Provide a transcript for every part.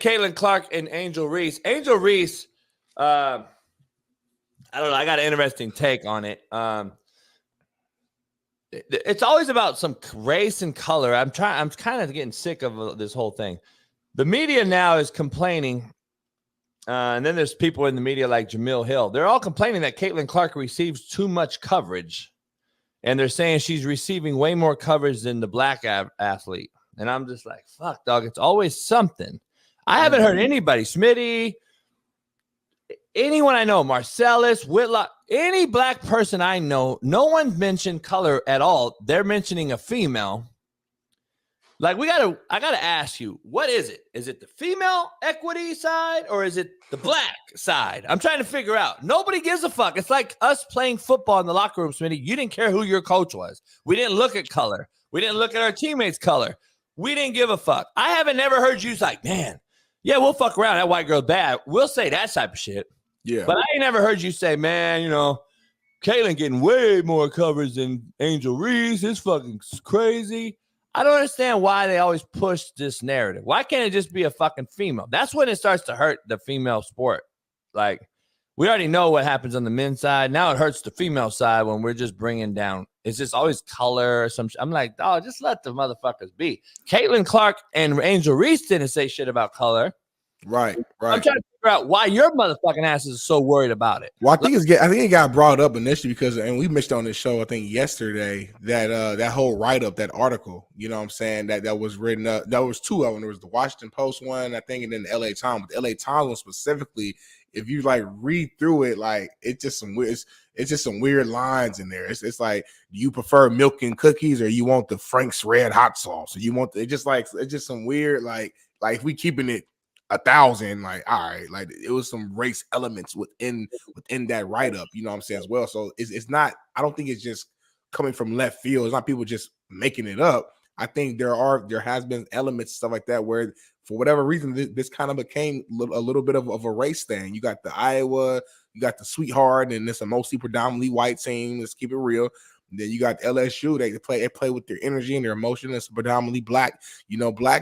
Caitlin Clark and Angel Reese. Angel Reese, I don't know. I got an interesting take on it. It's always about some race and color. I'm kind of getting sick of this whole thing. The media now is complaining, and then there's people in the media like Jamil Hill. They're all complaining that Caitlin Clark receives too much coverage, and they're saying she's receiving way more coverage than the black athlete. And I'm just like, fuck, dog. It's always something. I haven't heard anybody, Smitty, anyone I know, Marcellus, Whitlock, any black person I know, no one mentioned color at all. They're mentioning a female. Like, I gotta ask you, what is it? Is it the female equity side or is it the black side? I'm trying to figure out. Nobody gives a fuck. It's like us playing football in the locker room, Smitty. You didn't care who your coach was. We didn't look at color. We didn't look at our teammates' color. We didn't give a fuck. I haven't never heard you like, man, yeah, we'll fuck around. That white girl's bad. We'll say that type of shit. Yeah. But I ain't never heard you say, man, you know, Caitlin getting way more coverage than Angel Reese. It's fucking crazy. I don't understand why they always push this narrative. Why can't it just be a fucking female? That's when it starts to hurt the female sport. Like, we already know what happens on the men's side. Now it hurts the female side when we're just bringing down. It's just always color or some shit. I'm like, oh, just let the motherfuckers be. Caitlin Clark and Angel Reese didn't say shit about color. Right. I'm trying to figure out why your motherfucking ass is so worried about it. Well, I think it got brought up initially because, and we mentioned on this show, I think yesterday, that that whole write-up, that article, you know what I'm saying, that was written up. There was two of them. There was the Washington Post one, I think, and then the LA Times. But the LA Times one specifically, if you like read through it, like it's just some weird lines in there. It's like, do you prefer milk and cookies or you want the Frank's red hot sauce? Or you want it's just some weird like if we keeping it 1,000, like, all right, like it was some race elements within that write-up, you know what I'm saying, as well. So it's not, I don't think it's just coming from left field. It's not people just making it up. I think there has been elements, stuff like that, where for whatever reason this kind of became a little bit of a race thing. You got the Iowa, you got the Sweetheart, and it's a mostly predominantly white team. Let's keep it real. And then you got LSU. They play with their energy and their emotion. It's a predominantly black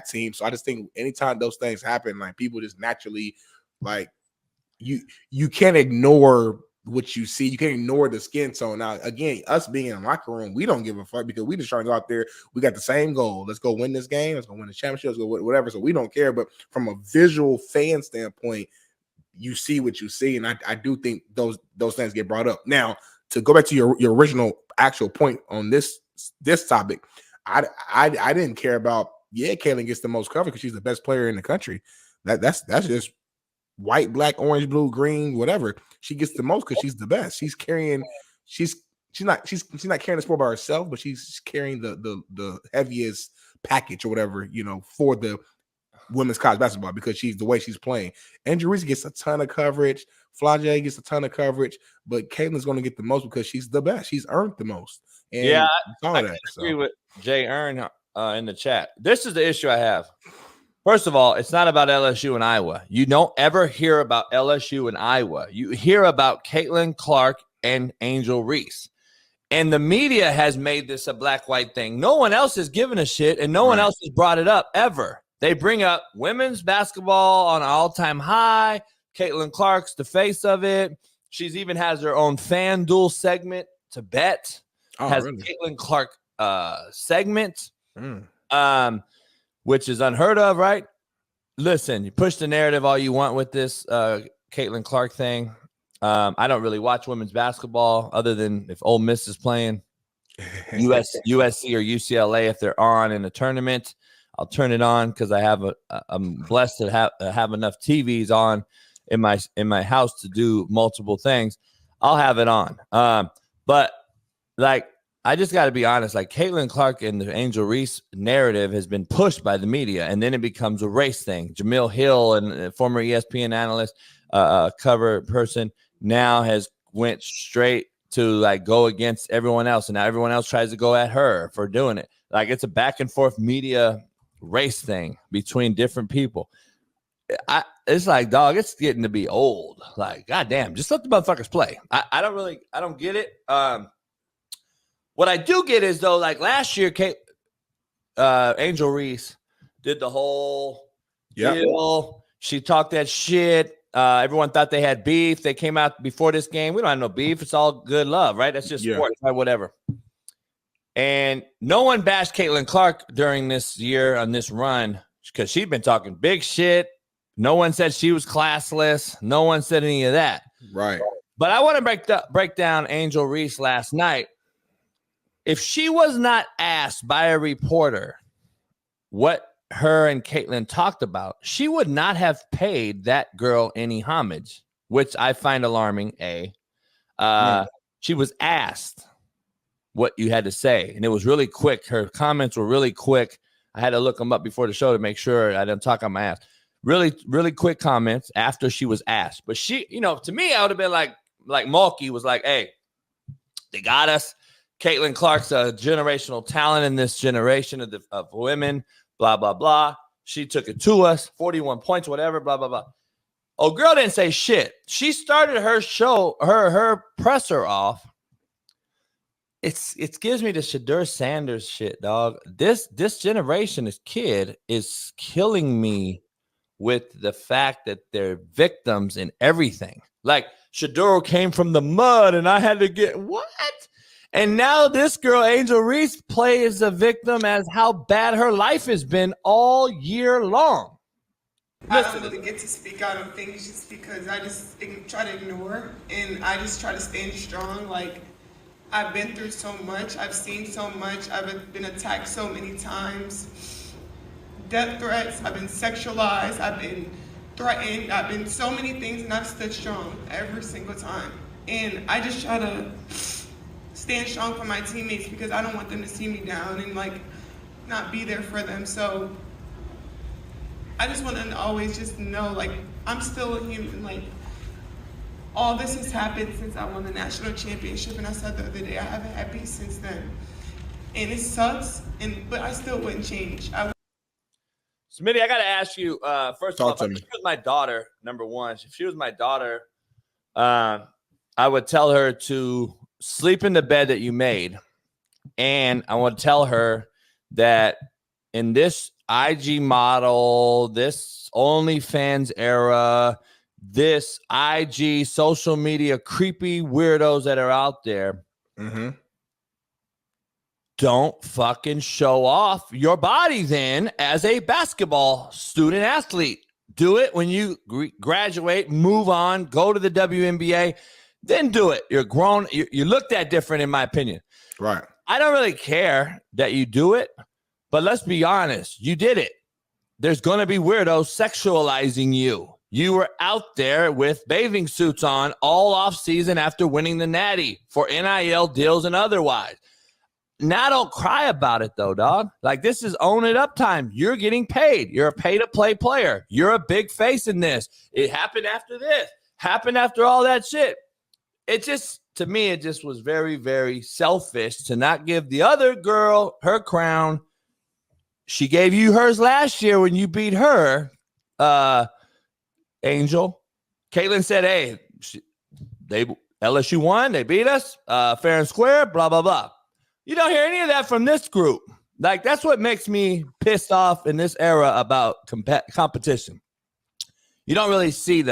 team. So I just think anytime those things happen, like people just naturally, like you can't ignore what you see. You can't ignore the skin tone. Now, again, us being in the locker room, we don't give a fuck because we just trying to go out there. We got the same goal. Let's go win this game. Let's go win the championship. Let's go whatever. So we don't care. But from a visual fan standpoint, you see what you see, and I do think those things get brought up. Now, to go back to your original actual point on this topic, I didn't care about, Caitlin gets the most coverage because she's the best player in the country. That's just white, black, orange, blue, green, whatever. She gets the most because she's the best. She's not carrying the sport by herself, but she's carrying the heaviest package or whatever, you know, for the women's college basketball because she's the way she's playing. Angel Reese gets a ton of coverage. Flage gets a ton of coverage, but Caitlin's going to get the most because she's the best. She's earned the most. And yeah, I agree with Jay Earn in the chat. This is the issue I have. First of all, it's not about LSU and Iowa. You don't ever hear about LSU and Iowa. You hear about Caitlin Clark and Angel Reese. And the media has made this a black-white thing. No one else has given a shit, and no one else has brought it up ever. They bring up women's basketball on an all-time high. Caitlin Clark's the face of it. She's even has her own FanDuel segment to bet. Has really? A Caitlin Clark segment, which is unheard of, right? Listen, you push the narrative all you want with this Caitlin Clark thing. I don't really watch women's basketball other than if Ole Miss is playing USC or UCLA. If they're on in a tournament, I'll turn it on because I'm blessed to have enough TVs on in my house to do multiple things. I'll have it on. But like, I just got to be honest, like Caitlin Clark and the Angel Reese narrative has been pushed by the media, and then it becomes a race thing. Jamil Hill, and former ESPN analyst, cover person, now has went straight to like go against everyone else, and now everyone else tries to go at her for doing it. Like, it's a back and forth media race thing between different people. It's like, dog, it's getting to be old. Like, goddamn, just let the motherfuckers play. I don't get it. What I do get is, though, like last year, Angel Reese did the whole deal. She talked that shit. Everyone thought they had beef. They came out before this game. We don't have no beef. It's all good love, right? That's just sports, right? Whatever. And no one bashed Caitlin Clark during this year on this run because she'd been talking big shit. No one said she was classless. No one said any of that. Right. But I want to break down Angel Reese last night. If she was not asked by a reporter what her and Caitlin talked about, she would not have paid that girl any homage, which I find alarming. She was asked what you had to say, and it was really quick. Her comments were really quick. I had to look them up before the show to make sure I didn't talk on my ass. Really, really quick comments after she was asked. But she, to me, I would have been like Mulkey was like, hey, they got us. Caitlin Clark's a generational talent in this generation of women, blah, blah, blah. She took it to us, 41 points, whatever, blah, blah, blah. Oh, girl didn't say shit. She started her show, her presser off. It gives me the Shadur Sanders shit, dog. This generation, this kid is killing me with the fact that they're victims in everything. Like Shadur came from the mud and I had to get what? And now this girl, Angel Reese, plays a victim as how bad her life has been all year long. I don't really get to speak out on things just because I just try to ignore and I just try to stand strong. Like, I've been through so much. I've seen so much. I've been attacked so many times. Death threats. I've been sexualized. I've been threatened. I've been so many things, and I've stood strong every single time. And I just try to stand strong for my teammates because I don't want them to see me down and not be there for them. So I just want them to always just know I'm still a human. All this has happened since I won the national championship, and I said the other day I haven't had peace since then. And it sucks, but I still wouldn't change. Smitty, I got to ask you, first of all, if she was my daughter, number one, if she was my daughter, I would tell her to sleep in the bed that you made. And I would tell her that in this IG model, this OnlyFans era, this IG social media creepy weirdos that are out there, don't fucking show off your body then as a basketball student athlete. Do it when you graduate, move on, go to the WNBA, then do it. You're grown. You look that different, in my opinion. Right. I don't really care that you do it, but let's be honest. You did it. There's going to be weirdos sexualizing you. You were out there with bathing suits on all off season after winning the Natty for NIL deals and otherwise. Now don't cry about it though, dog. This is own it up time. You're getting paid. You're a pay to play player. You're a big face in this. It happened after this. Happened after all that shit. To me, it just was very, very selfish to not give the other girl her crown. She gave you hers last year when you beat her, Angel. Caitlin said, hey, LSU won. They beat us fair and square, blah, blah, blah. You don't hear any of that from this group. That's what makes me pissed off in this era about competition. You don't really see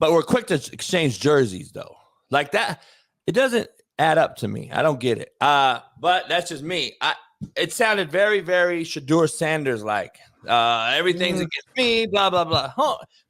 but we're quick to exchange jerseys, though. That, it doesn't add up to me. I don't get it. But that's just me. It sounded very, very Shadur Sanders-like. Everything's against me, blah, blah, blah.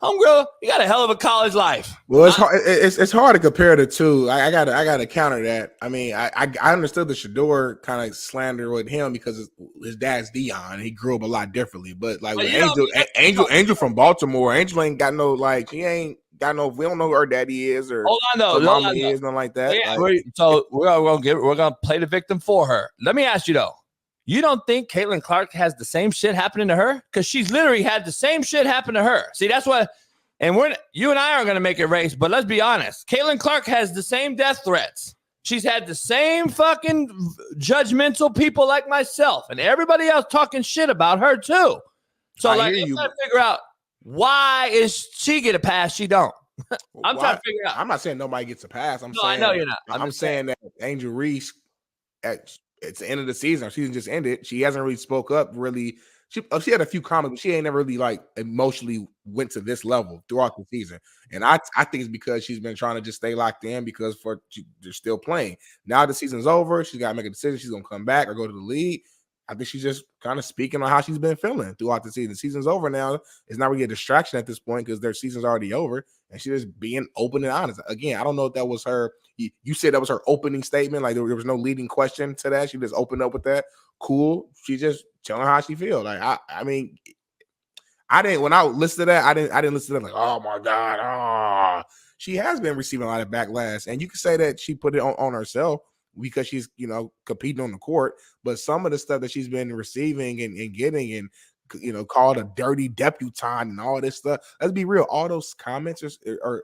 Homegirl, you got a hell of a college life. Well, it's hard to compare the two. I gotta counter that. I mean, I understood the Shadur kind of slander with him because his dad's Dion. He grew up a lot differently. But with Angel from Baltimore, Angel ain't got no she ain't got no. We don't know who her daddy is or hold on though, mama is, nothing like that. Yeah, we're gonna play the victim for her. Let me ask you though. You don't think Caitlin Clark has the same shit happening to her? Because she's literally had the same shit happen to her. See, that's what, and you and I are going to make it race, but let's be honest. Caitlin Clark has the same death threats. She's had the same fucking judgmental people like myself and everybody else talking shit about her too. So I'm trying to figure out why is she get a pass, she don't. I'm trying to figure out. I'm not saying nobody gets a pass. I know you're not. I'm saying that Angel Reese it's the end of the season. Our season just ended. She hasn't really spoke up. Really, She had a few comments, but she ain't never really like emotionally went to this level throughout the season. And I think it's because she's been trying to just stay locked in because they're still playing. Now the season's over. She's got to make a decision. She's gonna come back or go to the league. I think she's just kind of speaking on how she's been feeling throughout the season. The season's over now. It's not really a distraction at this point because their season's already over. And she's just being open and honest. Again, I don't know if that was her. You said that was her opening statement. Like there was no leading question to that. She just opened up with that. Cool. She just telling how she feels. Like I mean, I didn't when I listened to that. I didn't listen to that like, oh my God. She has been receiving a lot of backlash, and you can say that she put it on herself because she's competing on the court. But some of the stuff that she's been receiving and getting and called a dirty debutante and all this stuff. Let's be real. All those comments are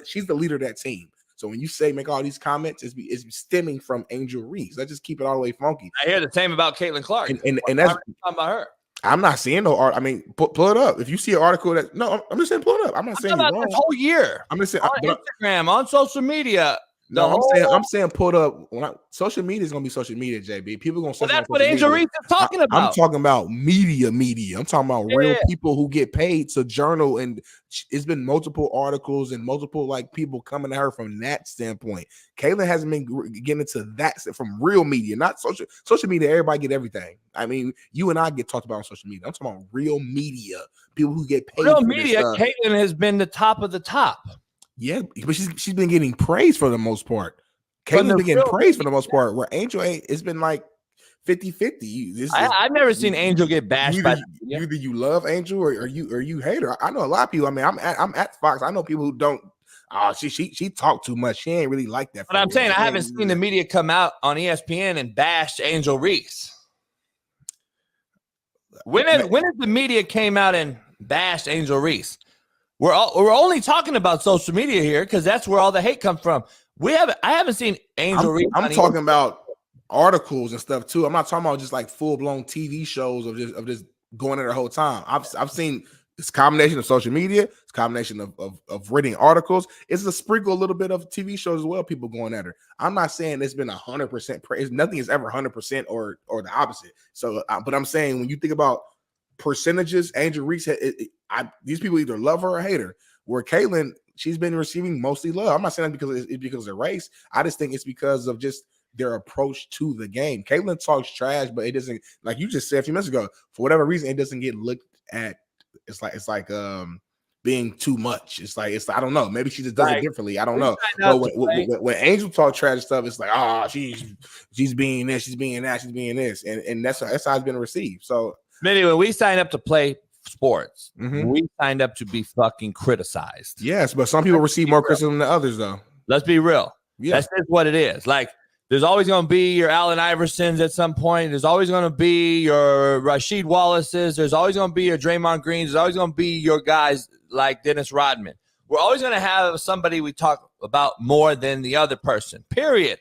she's the leader of that team. So when you say make all these comments, it's stemming from Angel Reese. Let's just keep it all the way funky. I hear the same about Caitlin Clark. And that's talking about her. I'm not seeing no art. I mean, pull it up. If you see an article that I'm just saying pull it up. I'm not saying about this whole year. I'm just saying on Instagram, on social media. No, I'm saying pull it up. Social media is gonna be social media, JB. People gonna say that's what Angel Reese is talking about. I'm talking about media. I'm talking about real people who get paid to journal, and it's been multiple articles and multiple like people coming to her from that standpoint. Kayla hasn't been getting into that from real media, not social media. Everybody get everything. I mean, you and I get talked about on social media. I'm talking about real media, people who get paid. Real media. Kayla has been the top of the top. Yeah, but she's been getting praise for the most part. Kayla's been getting praise for the most part, where Angel it's been like 50-50. I've never seen Angel get bashed by either you love Angel or you hate her. I know a lot of people. I mean, I'm at Fox. I know people who don't. She talked too much. She ain't really like that. But I'm saying I haven't seen the media come out on ESPN and bash Angel Reese. When did the media came out and bashed Angel Reese? We're only talking about social media here because that's where all the hate comes from. I haven't seen Angel Reese. I'm talking about articles and stuff too. I'm not talking about just like full blown TV shows of just going in the whole time. I've seen this combination of social media, it's a combination of reading articles. It's a sprinkle a little bit of TV shows as well. People going at her. I'm not saying it's been 100% praise. Nothing is ever 100% or the opposite. So, but I'm saying when you think about percentages, Angel Reese, these people either love her or hate her. Where Caitlin, she's been receiving mostly love. I'm not saying that because it's because of race. I just think it's because of just their approach to the game. Caitlin talks trash, but it doesn't, like you just said a few minutes ago, for whatever reason, it doesn't get looked at. It's like being too much. It's like I don't know. Maybe she just does it differently. I don't know. But when Angel talk trash stuff, it's like she's being this, she's being that, she's being this, and that's how it's been received. So. Smitty, when we signed up to play sports, we signed up to be fucking criticized. Yes, but some people receive more criticism than others, though. Let's be real. Yeah. That's just what it is. Like, there's always going to be your Allen Iversons at some point. There's always going to be your Rasheed Wallaces. There's always going to be your Draymond Greens. There's always going to be your guys like Dennis Rodman. We're always going to have somebody we talk about more than the other person, period.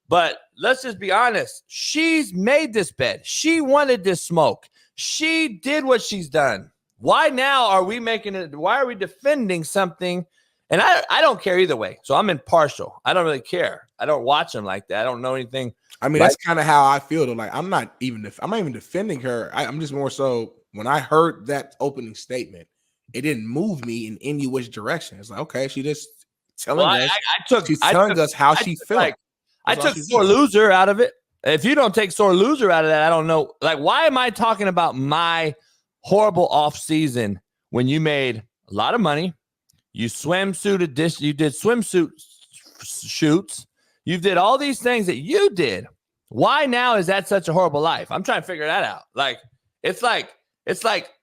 But let's just be honest. She's made this bed. She wanted this smoke. She did what she's done. Why now are we making it? Why are we defending something? And I don't care either way. So I'm impartial. I don't really care. I don't watch them like that. I don't know anything. I mean, that's kind of how I feel though. Like I'm not even defending her. I'm just more so when I heard that opening statement, it didn't move me in any which direction. It's like, okay, she just telling us. She's telling us how she felt. I took sore loser out of it. If you don't take sore loser out of that, I don't know. Like, why am I talking about my horrible off season when you made a lot of money? You swimsuited this. You did swimsuit shoots. You did all these things that you did. Why now is that such a horrible life? I'm trying to figure that out. Like, it's like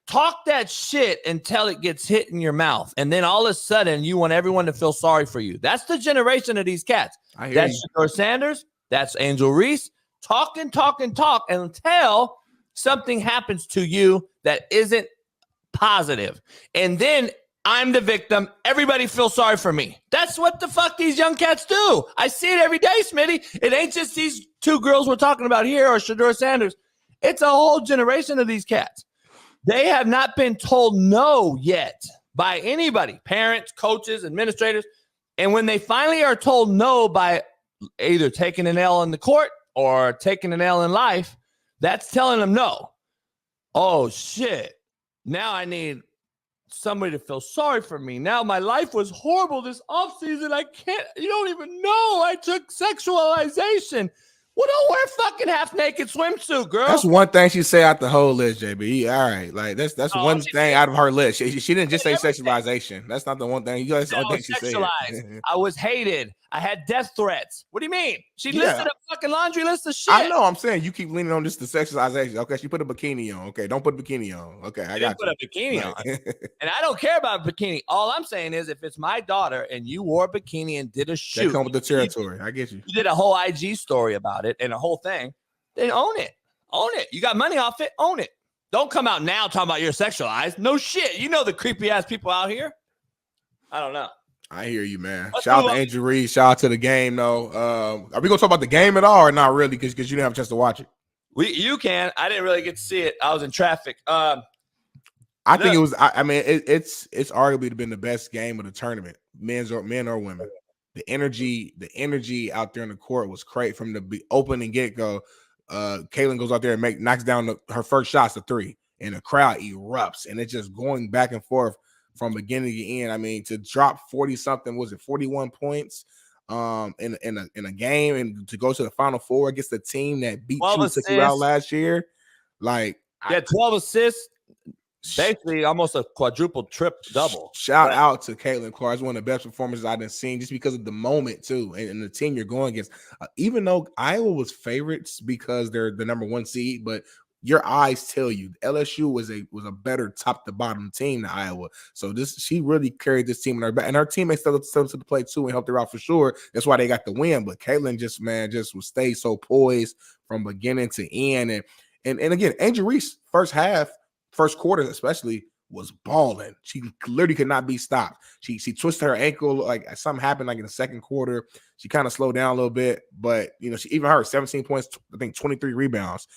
talk that shit until it gets hit in your mouth, and then all of a sudden you want everyone to feel sorry for you. That's the generation of these cats. That's Shedeur Sanders. That's Angel Reese. Talk until something happens to you that isn't positive. And then I'm the victim. Everybody feels sorry for me. That's what the fuck these young cats do. I see it every day, Smitty. It ain't just these two girls we're talking about here or Shedeur Sanders. It's a whole generation of these cats. They have not been told no yet by anybody, parents, coaches, administrators. And when they finally are told no by either taking an L in the court or taking an L in life, that's telling them no. oh shit, now I need somebody to feel sorry for me. Now my life was horrible this offseason. You don't even know. I took sexualization. Well, don't wear a fucking half-naked swimsuit, girl. That's one thing she said out the whole list, JB. All right, like that's one thing out of her list. She didn't just say sexualization. That's not the one thing. That's the only thing she said. I was hated. I had death threats. What do you mean? She listed a fucking laundry list of shit. I know. I'm saying you keep leaning on just the sexualization. Okay, she put a bikini on. Okay, don't put a bikini on. Okay, I got you. Put a bikini on, and I don't care about a bikini. All I'm saying is, if it's my daughter and you wore a bikini and did a shoot, they come with the territory. I get you. You did a whole IG story about it and a whole thing. Then own it. Own it. You got money off it. Own it. Don't come out now talking about you're sexualized. No shit. You know the creepy ass people out here. I don't know. I hear you, man. Shout out to Angel Reese. Shout out to the game, though. Are we gonna talk about the game at all, or not really? Because you didn't have a chance to watch it. You can. I didn't really get to see it. I was in traffic. I think it was. I mean, it's arguably been the best game of the tournament, men or women. The energy out there in the court was great from the opening get go. Keynan goes out there and knocks down her first shots to 3, and the crowd erupts, and it's just going back and forth from beginning to end. I mean, to drop 40-something, was it 41 points in a game, and to go to the Final Four against the team that beat you, took you out last year. Like, 12 assists, basically almost a quadruple double. Shout out to Caitlin Clark. It's one of the best performances I've seen, just because of the moment too, and the team you're going against. Even though Iowa was favorites because they're the number 1 seed, but your eyes tell you LSU was a better top to bottom team than Iowa. So she really carried this team in her back, and her teammates stepped to the plate too and helped her out for sure. That's why they got the win. But Keynan just stayed so poised from beginning to end. And again, Angel Reese, first quarter especially, was balling. She literally could not be stopped. She twisted her ankle, like something happened like in the second quarter. She kind of slowed down a little bit, but she even her 17 points, I think 23 rebounds.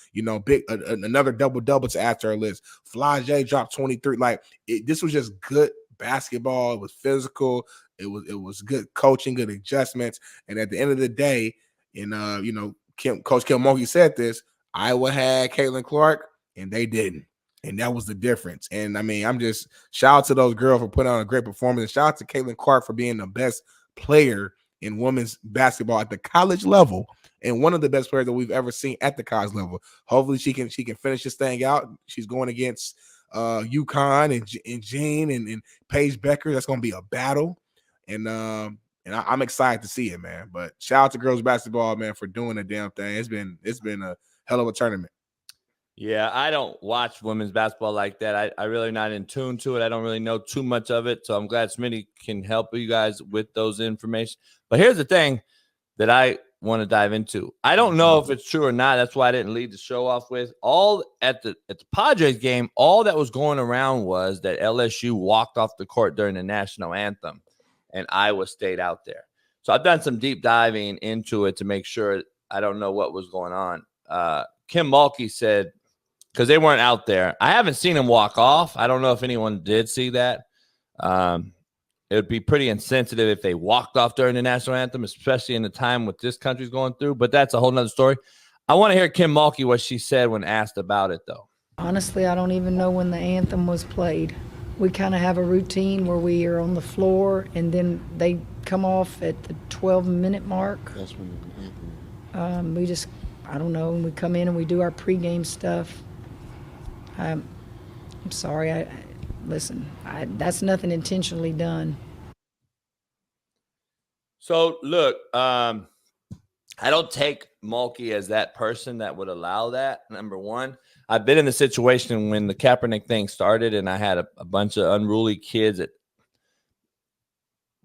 Big another double to add to her list. Flage dropped 23. Like this was just good basketball. It was physical. It was good coaching, good adjustments. And at the end of the day, Coach Kim Mulkey said this: Iowa had Caitlin Clark, and they didn't. And that was the difference. And I mean, I'm just shout out to those girls for putting on a great performance. And shout out to Caitlin Clark for being the best player in women's basketball at the college level, and one of the best players that we've ever seen at the college level. Hopefully she can finish this thing out. She's going against UConn and Jean and Paige Becker. That's going to be a battle. And I'm excited to see it, man. But shout out to girls basketball, man, for doing the damn thing. It's been a hell of a tournament. Yeah, I don't watch women's basketball like that. I really not in tune to it. I don't really know too much of it. So I'm glad Smitty can help you guys with those information. But here's the thing that I want to dive into. I don't know if it's true or not. That's why I didn't lead the show off with. All at the Padres game, all that was going around was that LSU walked off the court during the national anthem, and Iowa stayed out there. So I've done some deep diving into it to make sure. I don't know what was going on. Kim Mulkey said, because they weren't out there, I haven't seen them walk off. I don't know if anyone did see that. It would be pretty insensitive if they walked off during the national anthem, especially in the time what this country's going through. But that's a whole nother story. I want to hear Kim Mulkey, what she said when asked about it, though. Honestly, I don't even know when the anthem was played. We kind of have a routine where we are on the floor, and then they come off at the 12-minute mark. That's when the anthem. I don't know, and we come in and we do our pregame stuff. I'm sorry. Listen, that's nothing intentionally done. So, look, I don't take Mulkey as that person that would allow that, number one. I've been in the situation when the Kaepernick thing started, and I had a bunch of unruly kids that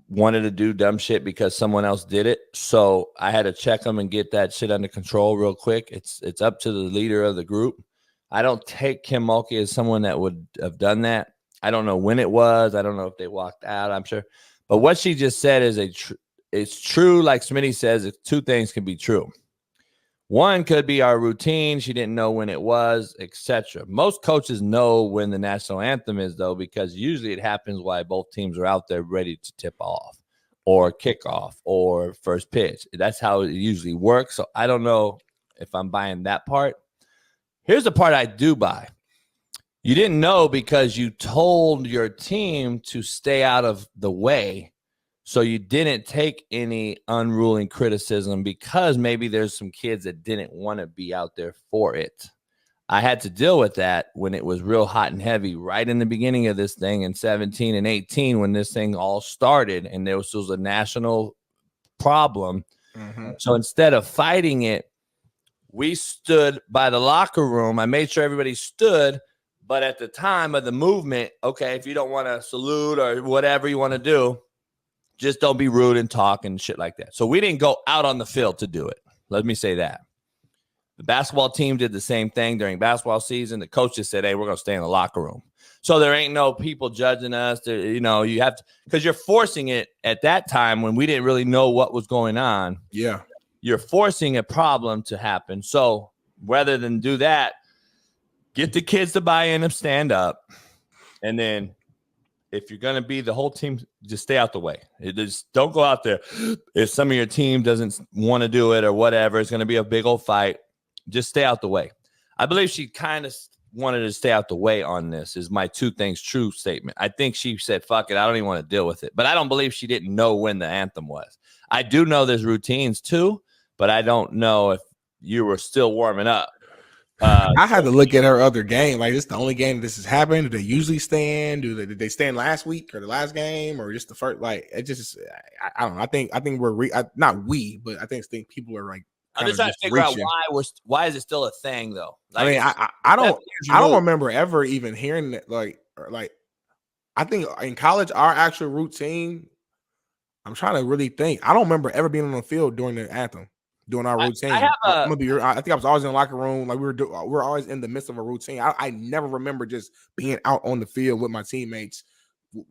wanted to do dumb shit because someone else did it. So I had to check them and get that shit under control real quick. It's up to the leader of the group. I don't take Kim Mulkey as someone that would have done that. I don't know when it was. I don't know if they walked out, I'm sure. But what she just said is it's true. Like Smitty says, two things can be true. One could be our routine. She didn't know when it was, etc. Most coaches know when the national anthem is, though, because usually it happens while both teams are out there ready to tip off or kickoff or first pitch. That's how it usually works. So I don't know if I'm buying that part. Here's the part I do buy. You didn't know because you told your team to stay out of the way. So you didn't take any unruly criticism because maybe there's some kids that didn't want to be out there for it. I had to deal with that when it was real hot and heavy right in the beginning of this thing in 17 and 18 when this thing all started and there was a national problem. Mm-hmm. So instead of fighting it, we stood by the locker room. I made sure everybody stood. But at the time of the movement, okay, if you don't want to salute or whatever you want to do, just don't be rude and talk and shit like that. So we didn't go out on the field to do it. Let me say that. The basketball team did the same thing during basketball season. The coach just said, hey, we're going to stay in the locker room. So there ain't no people judging us. You have to, because you're forcing it at that time when we didn't really know what was going on. Yeah. You're forcing a problem to happen. So rather than do that, get the kids to buy in and stand up. And then if you're going to be the whole team, just stay out the way. Just don't go out there. If some of your team doesn't want to do it or whatever, it's going to be a big old fight. Just stay out the way. I believe she kind of wanted to stay out the way on this is my two things true statement. I think she said, fuck it, I don't even want to deal with it. But I don't believe she didn't know when the anthem was. I do know there's routines too, but I don't know if you were still warming up. I had to look at her other game. Like, this is the only game this has happened. Do they usually stand? Did they stand last week or the last game or just the first? Like, it just, I don't know. I think we're not we, but I think people are like. I'm just trying to figure out why is it still a thing though? Like, I mean, I don't remember ever even hearing that. Like I think in college, our actual routine. I'm trying to really think. I don't remember ever being on the field during the anthem. Doing our routine. I think I was always in the locker room. Like we were always in the midst of a routine. I never remember just being out on the field with my teammates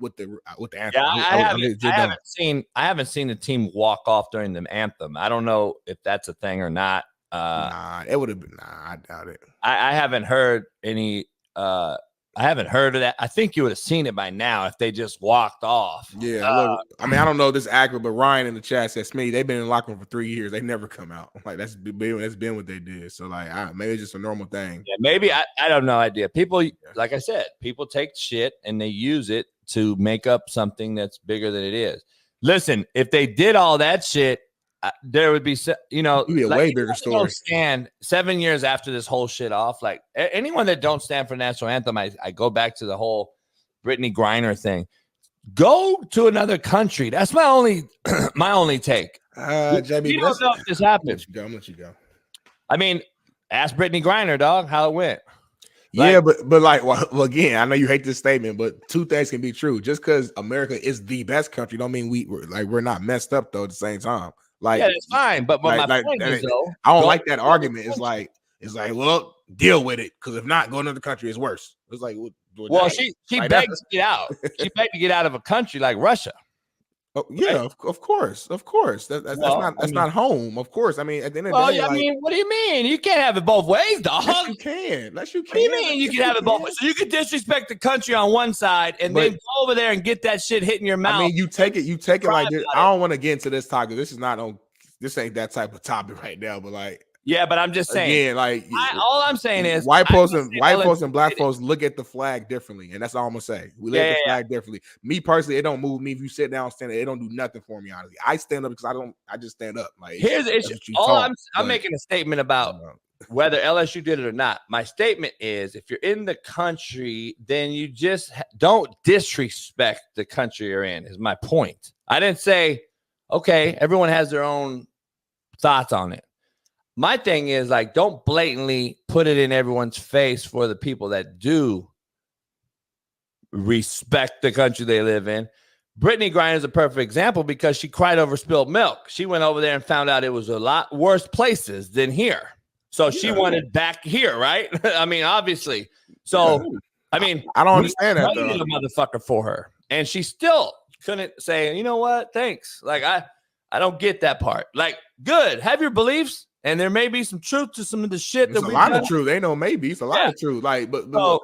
with the anthem. Yeah, I haven't seen the team walk off during the anthem. I don't know if that's a thing or not. It would have been. I doubt it. I haven't heard any. I haven't heard of that. I think you would have seen it by now if they just walked off. Yeah. Look, I mean, I don't know if this is accurate, but Ryan in the chat says, Smitty, they've been in the locker room for 3 years. They never come out. Like, that's been what they did. So, like, maybe it's just a normal thing. Yeah, maybe. I don't know idea. People, like I said, people take shit and they use it to make up something that's bigger than it is. Listen, if they did all that shit, there would be, it'd be a way bigger story. Stand 7 years after this whole shit off. Like anyone that don't stand for national anthem, I go back to the whole Brittany Griner thing. Go to another country. That's my only take. JB, you don't know if this happened. I'm gonna let you go. I mean, ask Brittany Griner, dog, how it went. Yeah, but like, well, again, I know you hate this statement, but two things can be true. Just because America is the best country, don't mean we're not messed up though. At the same time. Like, yeah, it's fine. But my point is, though, I don't like that argument. It's like, well, deal with it. Because if not, go to another country is worse. It's like, well, she begged to get out. She begged to get out of a country like Russia. Oh, yeah, right? Of course. That's not home. Of course. I mean, at the end of the day, I mean, what do you mean? You can't have it both ways, dog. Yes, you can. What do you mean you can have it both ways? So you can disrespect the country on one side and then go over there and get that shit hit in your mouth. I mean, you take it like this. I don't want to get into this topic. This ain't that type of topic right now, but like, yeah, but I'm just saying. Again, like, all I'm saying is white folks and black folks look at the flag differently, and that's all I'm gonna say. We look at the flag differently. Me personally, it don't move me. If you sit down, stand, it don't do nothing for me. Honestly, I stand up because I just stand up. Like, here's the issue. I'm making a statement about whether LSU did it or not. My statement is, if you're in the country, then you just don't disrespect the country you're in. Is my point. I didn't say, okay, everyone has their own thoughts on it. My thing is, like, don't blatantly put it in everyone's face for the people that do respect the country they live in. Brittany Griner is a perfect example because she cried over spilled milk. She went over there and found out it was a lot worse places than here. So she wanted back here, right? I mean, obviously. So, I mean, I don't understand that, though. A motherfucker for her. And she still couldn't say, you know what? Thanks. Like, I don't get that part. Like, good. Have your beliefs. And there may be some truth to some of the shit that we do. A lot of truth. Ain't no maybe. It's a lot of truth. Like, but don't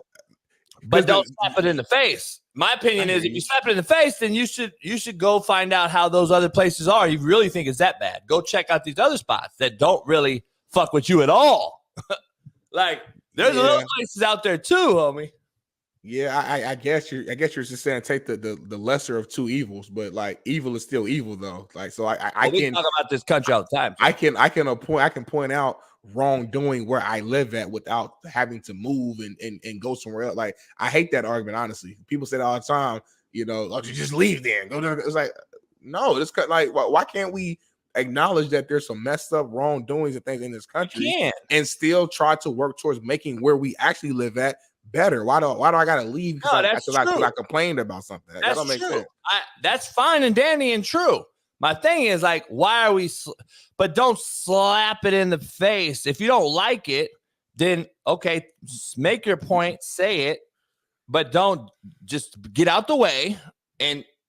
slap it in the face. My opinion is, if you slap it in the face, then you should go find out how those other places are. You really think it's that bad? Go check out these other spots that don't really fuck with you at all. Like, there's other places out there too, homie. Yeah, I guess you're just saying take the lesser of two evils, but like evil is still evil though. Like so I We can talk about this country all the time. So. I can point out wrongdoing where I live at without having to move and go somewhere else. Like I hate that argument, honestly. People say that all the time, you know, oh, you just leave there and go there. It's like, no, it's like why can't we acknowledge that there's some messed up wrongdoings and things in this country and still try to work towards making where we actually live at better? Why do I gotta leave because I complained about something? That don't make sense. That's fine and dandy and true. My thing is like, why are we? But don't slap it in the face. If you don't like it, then okay, make your point, say it, but don't just get out the way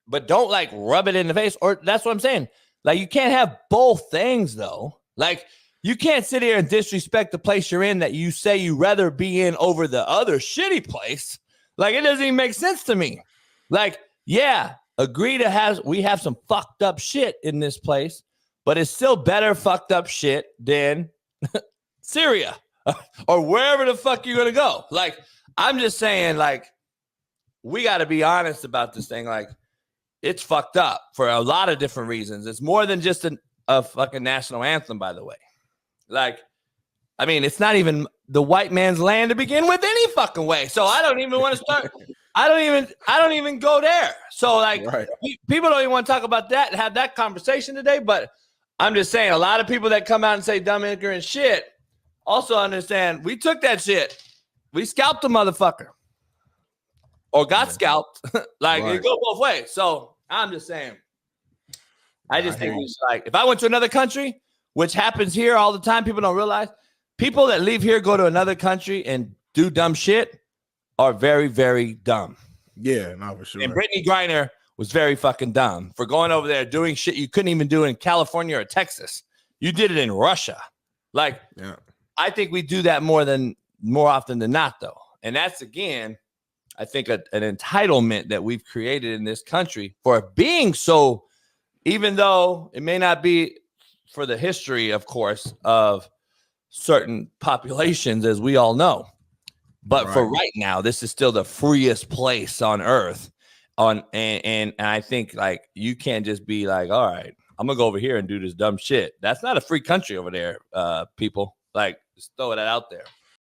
but don't like rub it in the face. Or that's what I'm saying. Like you can't have both things though. Like you can't sit here and disrespect the place you're in that you say you rather be in over the other shitty place. Like it doesn't even make sense to me. Like, yeah, agree we have some fucked up shit in this place, but it's still better fucked up shit than Syria or wherever the fuck you're gonna go. Like, I'm just saying, like, we got to be honest about this thing. Like, it's fucked up for a lot of different reasons. It's more than just a fucking national anthem, by the way. Like, I mean, it's not even the white man's land to begin with any fucking way. So I don't even want to start. I don't even go there. So like people don't even want to talk about that and have that conversation today. But I'm just saying a lot of people that come out and say dumb, ignorant shit also understand we took that shit. We scalped the motherfucker or got scalped. Like it go both ways. So I'm just saying, I just think it's like, if I went to another country, which happens here all the time, people don't realize people that leave here, go to another country and do dumb shit are very, very dumb. Yeah, not for sure. And Brittany Griner was very fucking dumb for going over there doing shit you couldn't even do in California or Texas. You did it in Russia. Like, I think we do that more often than not, though. And that's, again, I think an entitlement that we've created in this country for being so, even though it may not be for the history, of course, of certain populations, as we all know. But for right now, this is still the freest place on earth. And I think, like, you can't just be like, all right, I'm going to go over here and do this dumb shit. That's not a free country over there, people. Like, just throw that out there.